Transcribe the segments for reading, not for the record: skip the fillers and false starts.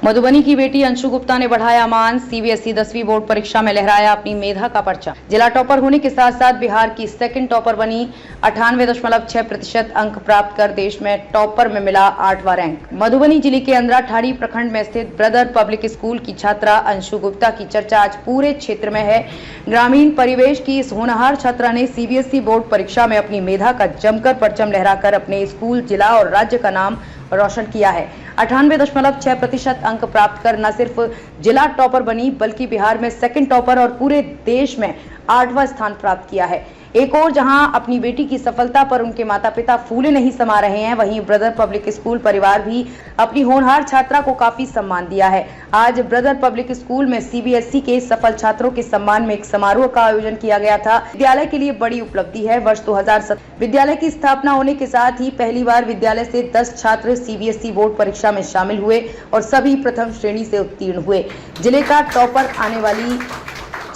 मधुबनी की बेटी अंशु गुप्ता ने बढ़ाया मान। सीबीएसई 10वीं बोर्ड परीक्षा में लहराया अपनी मेधा का परचम। जिला टॉपर होने के साथ साथ बिहार की सेकंड टॉपर बनी। 98.6% अंक प्राप्त कर देश में टॉपर में मिला 8वां रैंक। मधुबनी जिले के अंदरा ठाड़ी प्रखंड में स्थित ब्रदर पब्लिक स्कूल की छात्रा अंशु गुप्ता की चर्चा आज पूरे क्षेत्र में है। ग्रामीण परिवेश की इस होनहार छात्रा ने सीबीएसई बोर्ड परीक्षा में अपनी मेधा का जमकर परचम लहराकर अपने स्कूल, जिला और राज्य का नाम रोशन किया है। 98.6% अंक प्राप्त कर न सिर्फ जिला टॉपर बनी बल्कि बिहार में सेकंड टॉपर और पूरे देश में 8वां स्थान प्राप्त किया है। एक और जहां अपनी बेटी की सफलता पर उनके माता पिता फूले नहीं समा रहे हैं, वहीं ब्रदर पब्लिक स्कूल परिवार भी अपनी होनहार छात्रा को काफी सम्मान दिया है। आज ब्रदर पब्लिक स्कूल में सीबीएसई के सफल छात्रों के सम्मान में एक समारोह का आयोजन किया गया था। विद्यालय के लिए बड़ी उपलब्धि है। वर्ष 2007 विद्यालय की स्थापना होने के साथ ही पहली बार विद्यालय से 10 छात्र सीबीएसई बोर्ड परीक्षा में शामिल हुए और सभी प्रथम श्रेणी से उत्तीर्ण हुए। जिले का टॉपर आने वाली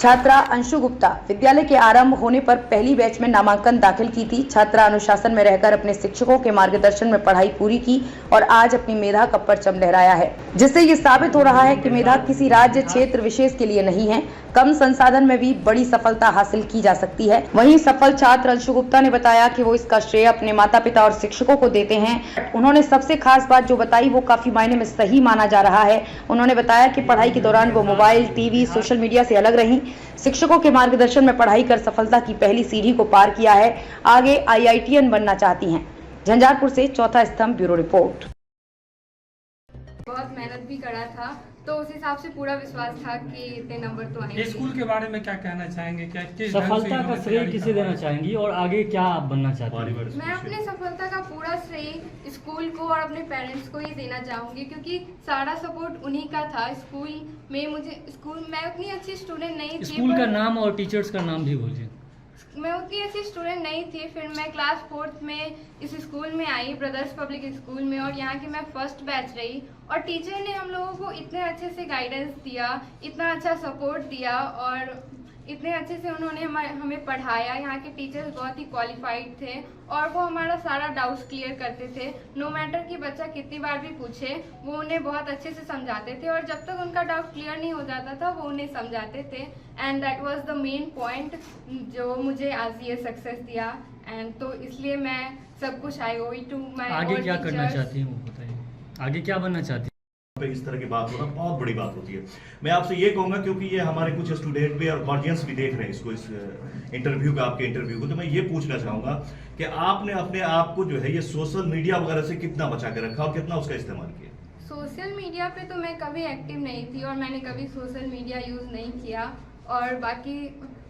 छात्रा अंशु गुप्ता विद्यालय के आरंभ होने पर पहली बैच में नामांकन दाखिल की थी। छात्रा अनुशासन में रहकर अपने शिक्षकों के मार्गदर्शन में पढ़ाई पूरी की और आज अपनी मेधा का परचम लहराया है, जिससे ये साबित हो रहा है कि मेधा किसी राज्य क्षेत्र विशेष के लिए नहीं है। कम संसाधन में भी बड़ी सफलता हासिल की जा सकती है। वहीं सफल छात्र अंशु गुप्ता ने बताया कि वो इसका श्रेय अपने माता पिता और शिक्षकों को देते हैं। उन्होंने सबसे खास बात जो बताई वो काफी मायने में सही माना जा रहा है। उन्होंने बताया कि पढ़ाई के दौरान वो मोबाइल, टीवी, सोशल मीडिया से अलग रही। शिक्षकों के मार्गदर्शन में पढ़ाई कर सफलता की पहली सीढ़ी को पार किया है। आगे आईआईटीएन बनना चाहती हैं। झंझारपुर से चौथा स्तंभ, ब्यूरो रिपोर्ट। बहुत मेहनत भी करा था, तो उस हिसाब से पूरा विश्वास था कि इतने नंबर तो आएंगे। स्कूल के बारे में क्या कहना चाहेंगे? क्या किस सफलता का श्रेय किसे देना चाहेंगी और आगे क्या आप बनना चाहती हैं? मैं अपने सफलता का पूरा श्रेय स्कूल को और अपने पेरेंट्स को ही देना चाहूँगी, क्योंकि सारा सपोर्ट उन्हीं का था। स्कूल में मैं उतनी अच्छी स्टूडेंट नहीं थी। स्कूल का नाम और टीचर्स का नाम भी बोलिए। मैं उतनी अच्छी स्टूडेंट नहीं थी, फिर मैं क्लास 4th में इस स्कूल में आई, ब्रदर्स पब्लिक स्कूल में, और यहाँ की मैं फर्स्ट बैच रही। और टीचर ने हम लोगों को इतने अच्छे से गाइडेंस दिया, इतना अच्छा सपोर्ट दिया और इतने अच्छे से उन्होंने हमें पढ़ाया। यहाँ के टीचर्स बहुत ही क्वालिफाइड थे और वो हमारा सारा डाउट्स क्लियर करते थे। नो मैटर कि बच्चा कितनी बार भी पूछे, वो उन्हें बहुत अच्छे से समझाते थे और जब तक उनका डाउट क्लियर नहीं हो जाता था वो उन्हें समझाते थे। And that was the main point जो मुझे आज ये सक्सेस दिया। एंड तो इसलिए मैं सब कुछ आई ओवी टू माय। आगे क्या करना चाहती हैं वो बताइए, आगे क्या बनना चाहती हैं? इस तरह की बात होना बहुत बड़ी बात होती है। मैं आपसे ये कहूंगा, क्योंकि ये हमारे कुछ स्टूडेंट भी और ऑडियंस भी देख रहे हैं इसको, इस इंटरव्यू का, आपके इंटरव्यू को, तो मैं ये पूछना चाहूंगा कि आपने अपने आप को जो है ये सोशल मीडिया वगैरह से कितना बचा के रखा और कितना उसका इस्तेमाल किया? सोशल मीडिया पे तो मैं कभी एक्टिव नहीं थी और मैंने कभी सोशल मीडिया यूज़ नहीं किया। और बाकी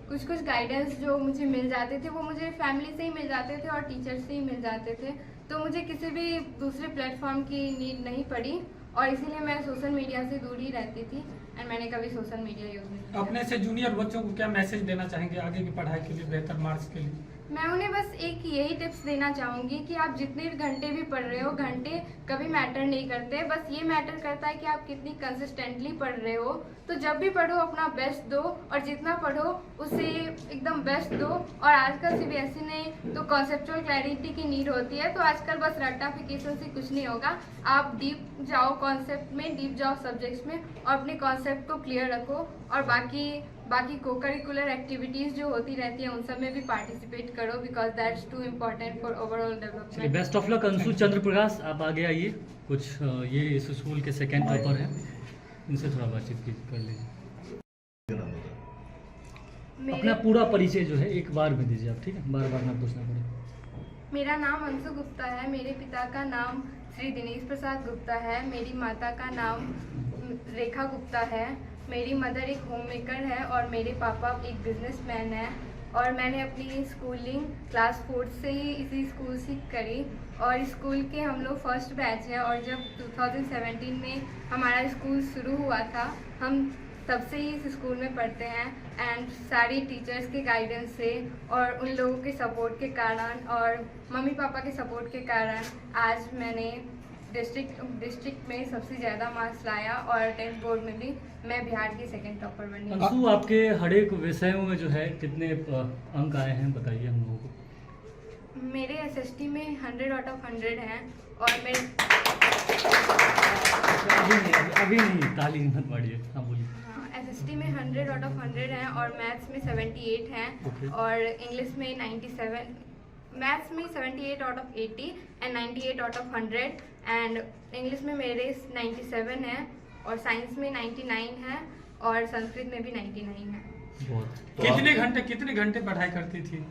कुछ गाइडेंस जो मुझे मिल जाते थे वो मुझे फैमिली से ही मिल जाते थे और टीचर से ही मिल जाते थे, तो मुझे किसी भी दूसरे प्लेटफॉर्म की नीड नहीं पड़ी और इसीलिए मैं सोशल मीडिया से दूर ही रहती थी। एंड मैंने कभी सोशल मीडिया यूज़ नहीं किया। अपने से जूनियर बच्चों को क्या मैसेज देना चाहेंगे आगे की पढ़ाई के लिए, बेहतर मार्क्स के लिए? मैं उन्हें बस एक यही टिप्स देना चाहूँगी कि आप जितने घंटे भी पढ़ रहे हो, घंटे कभी मैटर नहीं करते। बस ये मैटर करता है कि आप कितनी कंसिस्टेंटली पढ़ रहे हो। तो जब भी पढ़ो अपना बेस्ट दो और जितना पढ़ो उससे एकदम बेस्ट दो। और आजकल सीबीएसई ने तो कॉन्सेप्चुअल क्लैरिटी की नीड होती है, तो आजकल बस रट्टाफिकेशन से कुछ नहीं होगा। आप डीप जाओ कॉन्सेप्ट में, डीप जाओ सब्जेक्ट्स में और अपने कॉन्सेप्ट को क्लियर रखो। और बाकी को करिकुलर एक्टिविटीज़ जो होती रहती हैं उन सब में भी पार्टिसिपेट करो, because that's too important for overall development. Best of luck Anshu. Chandra Prakash, आप आगे आइए। कुछ ये इस स्कूल के सेकेंड टॉपर हैं, इनसे थोड़ा बातचीत कर लीजिए। अपना पूरा परिचय जो है एक बार में दीजिए आप, ठीक है? बार बार ना पूछना पड़े। मेरा नाम अंशु गुप्ता है। मेरे पिता का नाम श्री दिनेश प्रसाद गुप्ता है। मेरी माता का नाम रेखा गुप्ता है। मेरी मदर एक होम मेकर है और मेरे पापा एक बिजनेसमैन है। और मैंने अपनी स्कूलिंग क्लास 4th से ही इसी स्कूल से करी और स्कूल के हम लोग फर्स्ट बैच है। और जब 2017 में हमारा स्कूल शुरू हुआ था, हम तब से ही इस स्कूल में पढ़ते हैं। एंड सारी टीचर्स के गाइडेंस से और उन लोगों के सपोर्ट के कारण और मम्मी पापा के सपोर्ट के कारण आज मैंने डिस्ट्रिक्ट में सबसे ज़्यादा मार्क्स लाया और 10th बोर्ड में भी मैं बिहार की सेकंड टॉपर बनी। अंशु, आपके हर एक विषयों में जो है कितने अंक आए हैं बताइए हम लोगों को। मेरे एसएसटी में 100 आउट ऑफ 100 हैं और मेरे अभी नहीं, ताली मत मारिए। हाँ बोलिए। SST में 100 आउट ऑफ 100 हैं और मैथ्स में 78 हैं Okay. और इंग्लिश में 97, मैथ्स में 78 out of 80 and 98 out of 100 and English में मेरे 97 हैं और साइंस में 99 है और संस्कृत में भी 99 है। बहुत। कितने घंटे पढ़ाई करती थी?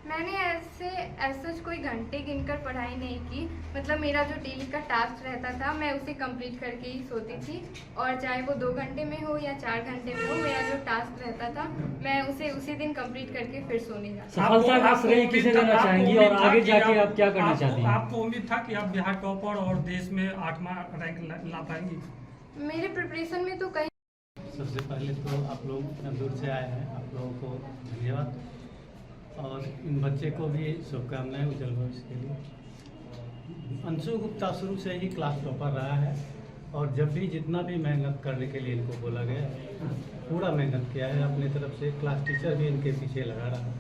मैंने ऐसे कोई घंटे गिनकर पढ़ाई नहीं की, मतलब मेरा जो डेली का टास्क रहता था मैं उसे कंप्लीट करके ही सोती थी और चाहे वो 2 घंटे में हो या 4 घंटे में हो, मेरा जो टास्क रहता था मैं उसे उसी दिन कंप्लीट करके फिर सोने जाती। सफलता का श्रेय किसे देना चाहेंगी और आगे जाके आप क्या करना चाहती हैं? आपको उम्मीद था कि आप बिहार टॉपर और देश में 8वां रैंक ला पाएंगी? मेरे प्रिपरेशन में तो कहीं सबसे पहले तो आप लोग इतना दूर से आए हैं, आप लोगों को धन्यवाद और इन बच्चे को भी शुभकामनाएं उज्जवल भविष्य के लिए। अंशु गुप्ता शुरू से ही क्लास टॉपर रहा है और जब भी जितना भी मेहनत करने के लिए इनको बोला गया पूरा मेहनत किया है अपनी तरफ से। क्लास टीचर भी इनके पीछे लगा रहा,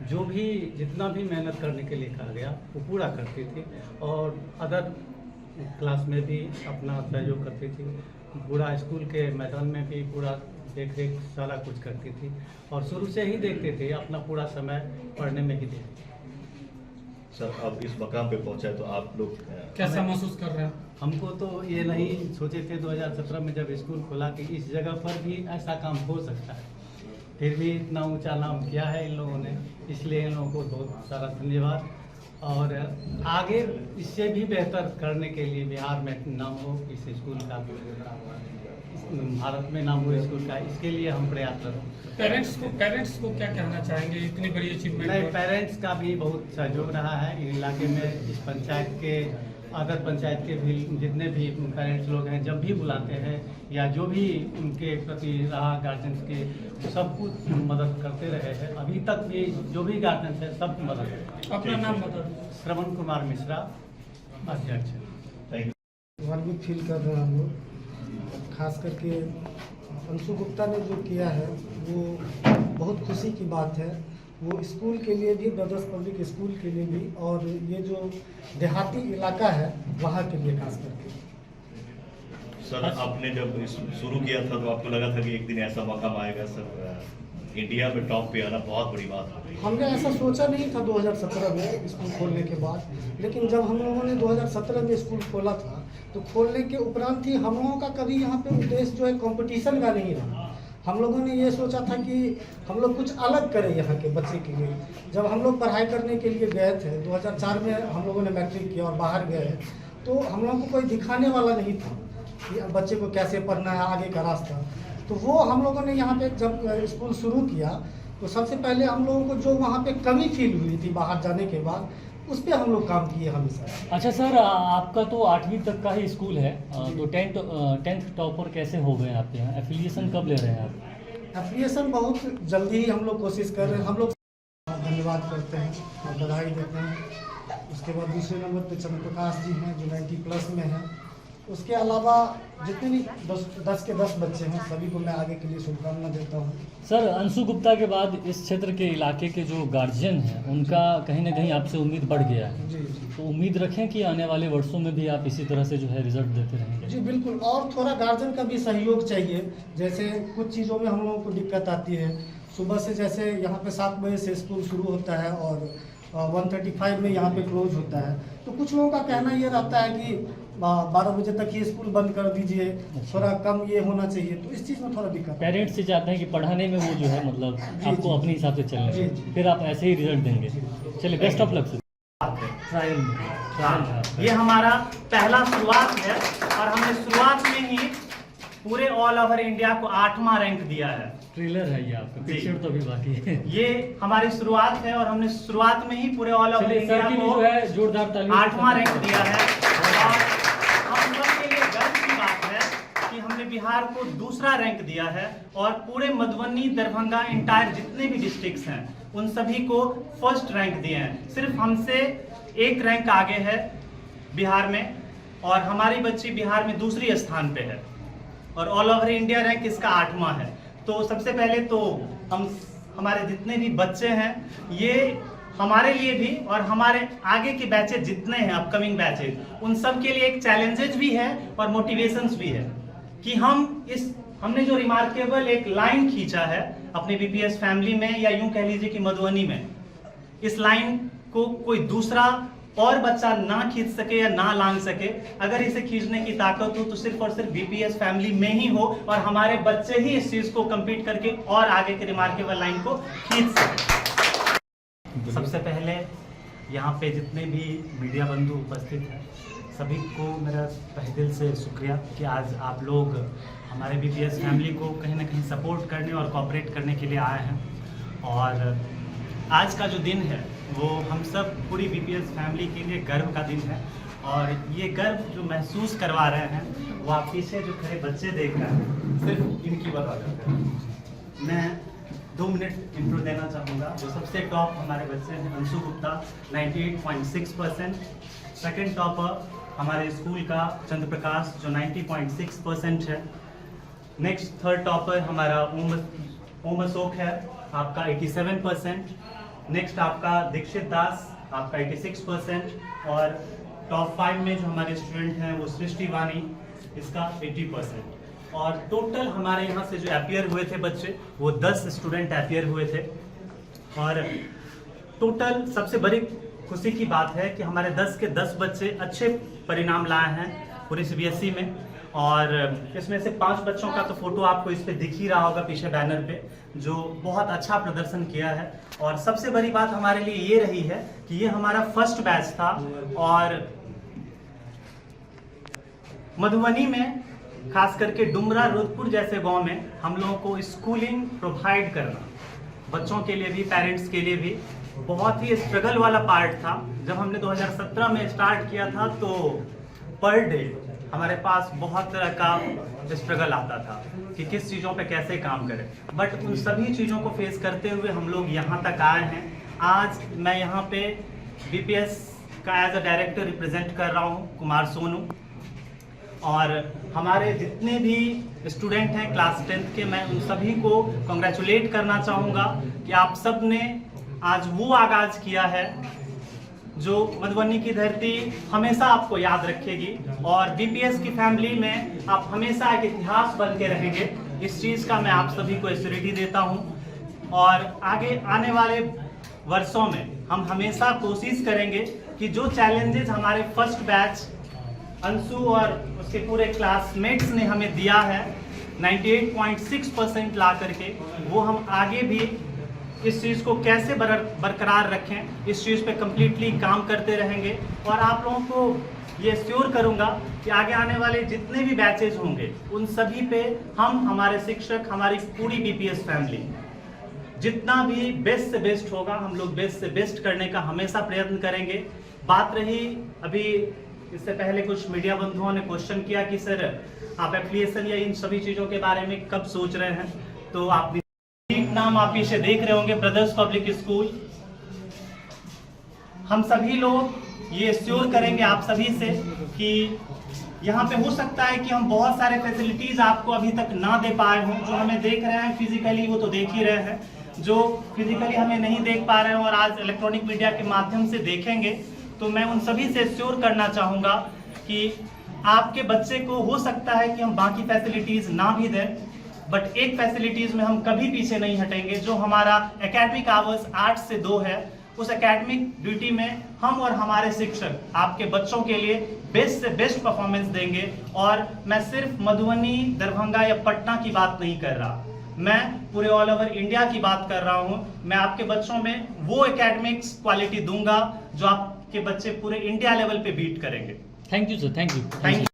जो भी जितना भी मेहनत करने के लिए कहा गया वो पूरा करती थी और अदर क्लास में भी अपना सहयोग करती थी। पूरा स्कूल के मैदान में भी पूरा देख रेख सारा कुछ करती थी और शुरू से ही देखते थे अपना पूरा समय पढ़ने में ही देते। सर अब इस मकाम पे पहुंचा है तो आप लोग कैसा महसूस कर रहे हैं? हमको तो ये नहीं सोचे थे 2017 में जब स्कूल खोला कि इस जगह पर भी ऐसा काम हो सकता है, फिर भी इतना ऊंचा नाम किया है इन लोगों ने, इसलिए इन लोगों को बहुत सारा धन्यवाद। और आगे इससे भी बेहतर करने के लिए बिहार में नाम हो इस स्कूल का, भारत में नाम हो स्कूल का, इसके लिए हम प्रयासरत हैं। पेरेंट्स को क्या कहना चाहेंगे इतनी बड़ी अचीवमेंट? नहीं, पेरेंट्स का भी बहुत सहयोग रहा है इन इलाके में। इस पंचायत के अदर पंचायत के भी जितने भी पेरेंट्स लोग हैं जब भी बुलाते हैं या जो भी उनके प्रति रहा गार्जियंस के सब कुछ मदद करते रहे हैं। अभी तक भी जो भी गार्जियंस है सब मदद करते हैं। अपना नाम बता। श्रवण कुमार मिश्रा, अध्यक्ष। Thank you. गर्वित फील कर रहे हैं हम लोग, खास करके अंशु गुप्ता ने जो किया है वो बहुत खुशी की बात है। वो स्कूल के लिए भी, ब्रदर्स पब्लिक स्कूल के लिए भी और ये जो देहाती इलाका है वहाँ के लिए खास करके। सर आपने जब शुरू किया था तो आपको लगा था कि एक दिन ऐसा मौका आएगा सर इंडिया में टॉप पे आना बहुत बड़ी बात हो गई? हमने ऐसा सोचा नहीं था 2017 में स्कूल खोलने के बाद, लेकिन जब हम लोगों ने 2017 में स्कूल खोला था तो खोलने के उपरांत ही हम लोगों का कभी यहाँ पे उद्देश्य जो है कंपटीशन का नहीं रहा। हम लोगों ने ये सोचा था कि हम लोग कुछ अलग करें यहाँ के बच्चे के लिए। जब हम लोग पढ़ाई करने के लिए गए थे 2004 में, हम लोगों ने मैट्रिक किया और बाहर गए, तो हम लोगों को कोई दिखाने वाला नहीं था कि बच्चे को कैसे पढ़ना है, आगे का रास्ता। तो वो हम लोगों ने यहाँ पे जब स्कूल शुरू किया तो सबसे पहले हम लोगों को जो वहाँ पे कमी फील हुई थी बाहर जाने के बाद, उस पर हम लोग काम किए हमेशा। अच्छा सर, आपका तो 8वीं तक का ही स्कूल है, तो 10th टॉपर कैसे हो गए आपके यहाँ? एफिलिएशन कब ले रहे हैं आप? एफिलिएशन बहुत जल्दी ही हम लोग कोशिश कर रहे हैं। हम लोग धन्यवाद करते हैं और बधाई देते हैं। उसके बाद दूसरे नंबर पे चंद्रप्रकाश जी हैं जो 90+ में हैं। उसके अलावा जितने भी 10 के 10 बच्चे हैं सभी को मैं आगे के लिए शुभकामना देता हूँ। सर, अंशु गुप्ता के बाद इस क्षेत्र के इलाके के जो गार्जियन हैं उनका कहीं ना कहीं आपसे उम्मीद बढ़ गया है, जी जी तो उम्मीद रखें कि आने वाले वर्षों में भी आप इसी तरह से जो है रिजल्ट देते रहेंगे? जी बिल्कुल, और थोड़ा गार्जियन का भी सहयोग चाहिए। जैसे कुछ चीज़ों में हम लोगों को दिक्कत आती है। सुबह से जैसे यहाँ पे 7 बजे से स्कूल शुरू होता है और 1:35 में यहाँ पे क्लोज होता है, तो कुछ लोगों का कहना ये रहता है कि 12 बजे तक ये स्कूल बंद कर दीजिए, थोड़ा कम ये होना चाहिए। तो इस चीज़ में थोड़ा दिक्कत है। पेरेंट्स से चाहते हैं कि पढ़ाने में वो जो है मतलब आपको जी। अपने हिसाब से चलने जी, दें, जी। फिर आप ऐसे ही रिजल्ट देंगे। चलिए, बेस्ट ऑफ लक। ये हमारा पहला शुरुआत है और हमने शुरुआत में ही पूरे ऑल ओवर इंडिया को 8वां रैंक दिया है। ट्रेलर है ये आपका, जी। पिक्चर तो अभी बाकी है। ये हमारी शुरुआत है और हमने शुरुआत में ही पूरे ऑल ओवर चलिए, इंडिया सर की भी को जो है जोरदार ताली 8वां रैंक दिया है और हम सब के लिए गर्व की बात है कि हमने बिहार को दूसरा रैंक दिया है और पूरे मधुबनी, दरभंगा, इंटायर जितने भी डिस्ट्रिक्ट्स हैं उन सभी को फर्स्ट रैंक दिए हैं। सिर्फ हमसे 1 रैंक आगे है बिहार में और हमारी बच्ची बिहार में दूसरी स्थान पे है और ऑल ओवर इंडिया रैंक इसका 8वां है। तो सबसे पहले तो हमारे जितने भी बच्चे हैं ये हमारे लिए भी और हमारे आगे के बैचेज जितने हैं, अपकमिंग बैचेज, उन सब के लिए एक चैलेंजेस भी है और मोटिवेशंस भी है कि हमने जो रिमार्केबल एक लाइन खींचा है अपने बीपीएस फैमिली में, या यूं कह लीजिए कि मधुबनी में, इस लाइन को कोई दूसरा और बच्चा ना खींच सके या ना लांग सके। अगर इसे खींचने की ताकत हो तो सिर्फ और सिर्फ बीपीएस फैमिली में ही हो, और हमारे बच्चे ही इस चीज को कम्पीट करके और आगे के रिमार्केबल लाइन को खींच सके। सबसे पहले यहाँ पे जितने भी मीडिया बंधु उपस्थित हैं, सभी को मेरा तहे दिल से शुक्रिया कि आज आप लोग हमारे बीपीएस फैमिली को कहीं ना कहीं सपोर्ट करने और कोऑपरेट करने के लिए आए हैं। और आज का जो दिन है वो हम सब पूरी बीपीएस फैमिली के लिए गर्व का दिन है, और ये गर्व जो महसूस करवा रहे हैं वो आप पीछे जो खड़े बच्चे देख रहे हैं, सिर्फ इनकी वजह से। मैं 2 मिनट इंट्रो देना चाहूँगा। जो सबसे टॉप हमारे बच्चे हैं, अंशु गुप्ता 98.6%, सेकेंड टॉपर हमारे स्कूल का चंद्र प्रकाश जो 90.6% है। नेक्स्ट थर्ड टॉपर हमारा ओम अशोक है, आपका 87%। नेक्स्ट आपका दीक्षित दास, आपका 86%। और टॉप 5 में जो हमारे स्टूडेंट हैं वो सृष्टि वानी, इसका 80%। और टोटल हमारे यहाँ से जो अपीयर हुए थे बच्चे, वो 10 स्टूडेंट अपीयर हुए थे। और टोटल सबसे बड़ी खुशी की बात है कि हमारे 10 के 10 बच्चे अच्छे परिणाम लाए हैं पूरे सीबीएसई में। और इसमें से 5 बच्चों का तो फोटो आपको इस पे दिख ही रहा होगा पीछे बैनर पे, जो बहुत अच्छा प्रदर्शन किया है। और सबसे बड़ी बात हमारे लिए ये रही है कि ये हमारा फर्स्ट बैच था, और मधुबनी में खास करके डुमरा रुदपुर जैसे गांव में हम लोगों को स्कूलिंग प्रोवाइड करना, बच्चों के लिए भी पेरेंट्स के लिए भी बहुत ही स्ट्रगल वाला पार्ट था। जब हमने 2017 में स्टार्ट किया था तो पर डे हमारे पास बहुत तरह का स्ट्रगल आता था कि किस चीज़ों पे कैसे काम करें, बट उन सभी चीज़ों को फेस करते हुए हम लोग यहाँ तक आए हैं। आज मैं यहाँ पे बीपीएस का एज अ डायरेक्टर रिप्रेजेंट कर रहा हूँ, कुमार सोनू। और हमारे जितने भी स्टूडेंट हैं क्लास 10th के, मैं उन सभी को कॉन्ग्रेचुलेट करना चाहूँगा कि आप सब ने आज वो आगाज किया है जो मधुबनी की धरती हमेशा आपको याद रखेगी, और बीपीएस की फैमिली में आप हमेशा एक इतिहास बन के रहेंगे। इस चीज़ का मैं आप सभी को एश्योरिटी देता हूँ। और आगे आने वाले वर्षों में हम हमेशा कोशिश करेंगे कि जो चैलेंजेस हमारे फर्स्ट बैच अंशु और उसके पूरे क्लासमेट्स ने हमें दिया है 98.6% ला करके, वो हम आगे भी इस चीज़ को कैसे बरकरार रखें, इस चीज़ पे कम्प्लीटली काम करते रहेंगे। और आप लोगों को ये श्योर करूंगा कि आगे आने वाले जितने भी बैचेज होंगे उन सभी पे हम, हमारे शिक्षक, हमारी पूरी बीपीएस फैमिली जितना भी बेस्ट से बेस्ट होगा, हम लोग बेस्ट से बेस्ट करने का हमेशा प्रयत्न करेंगे। बात रही अभी इससे पहले कुछ मीडिया बंधुओं ने क्वेश्चन किया कि सर आप एफिलिएशन या इन सभी चीज़ों के बारे में कब सोच रहे हैं, तो आप नाम आप पीछे देख रहे होंगे, ब्रदर्स पब्लिक स्कूल। हम सभी लोग ये श्योर करेंगे आप सभी से कि यहाँ पे हो सकता है कि हम बहुत सारे फैसिलिटीज आपको अभी तक ना दे पाए हों। जो हमें देख रहे हैं फिजिकली वो तो देख ही रहे हैं, जो फिजिकली हमें नहीं देख पा रहे हैं और आज इलेक्ट्रॉनिक मीडिया के माध्यम से देखेंगे, तो मैं उन सभी से श्योर करना चाहूँगा कि आपके बच्चे को हो सकता है कि हम बाकी फैसिलिटीज ना भी दें, बट एक फैसिलिटीज में हम कभी पीछे नहीं हटेंगे। जो हमारा एकेडमिक आवर्स 8 से 2 है, उस एकेडमिक ड्यूटी में हम और हमारे शिक्षक आपके बच्चों के लिए बेस्ट से बेस्ट परफॉर्मेंस देंगे। और मैं सिर्फ मधुबनी, दरभंगा या पटना की बात नहीं कर रहा, मैं पूरे ऑल ओवर इंडिया की बात कर रहा हूं। मैं आपके बच्चों में वो एकेडमिक्स क्वालिटी दूंगा जो आपके बच्चे पूरे इंडिया लेवल पे बीट करेंगे। Thank you sir, thank you.